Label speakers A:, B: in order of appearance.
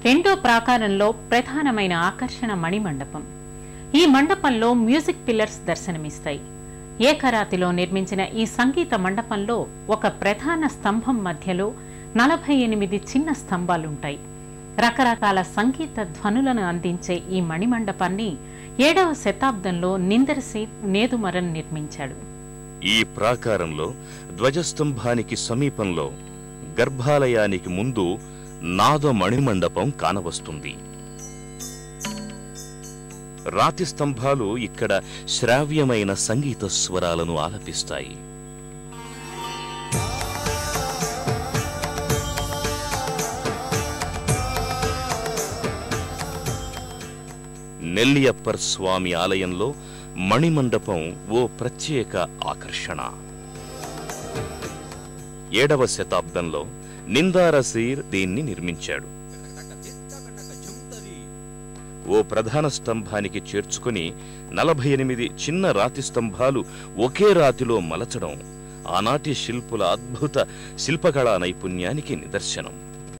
A: రెండో ప్రాకారంలో ప్రధానమైన ఆకర్షణ మణిమండపం. ఈ మండపంలో మ్యూజిక్ పిల్లర్స్ దర్శనమిస్తాయి. ఏకరాతిలో నిర్మించిన ఈ సంగీత మండపంలో ఒక ప్రధాన స్తంభం మధ్యలో 48 చిన్న స్తంభాలుంటాయి. రకరకాల సంగీత ధ్వనులను అందించే ఈ మణిమండపాన్ని 7వ శతాబ్దంలో నిందర్సి నేదుమరన్ నిర్మించాడు.
B: ఈ ప్రాకారంలో ధ్వజస్తంభానికి సమీపంలో గర్భాలయానికి ముందు నాద మణిమండపం కానవస్తుంది. రాతి స్తంభాలు ఇక్కడ శ్రావ్యమైన సంగీత స్వరాలను ఆలపిస్తాయి. నెల్లియప్పర్ స్వామి ఆలయంలో మణిమండపం ఓ ప్రత్యేక ఆకర్షణ. 7వ శతాబ్దంలో నిందారసీర్ దీన్ని నిర్మించాడు. ఓ ప్రధాన స్తంభానికి చేర్చుకుని 48 చిన్న రాతి స్తంభాలు ఒకే రాతిలో మలచడం ఆనాటి శిల్పుల అద్భుత శిల్పకళా నైపుణ్యానికి నిదర్శనం.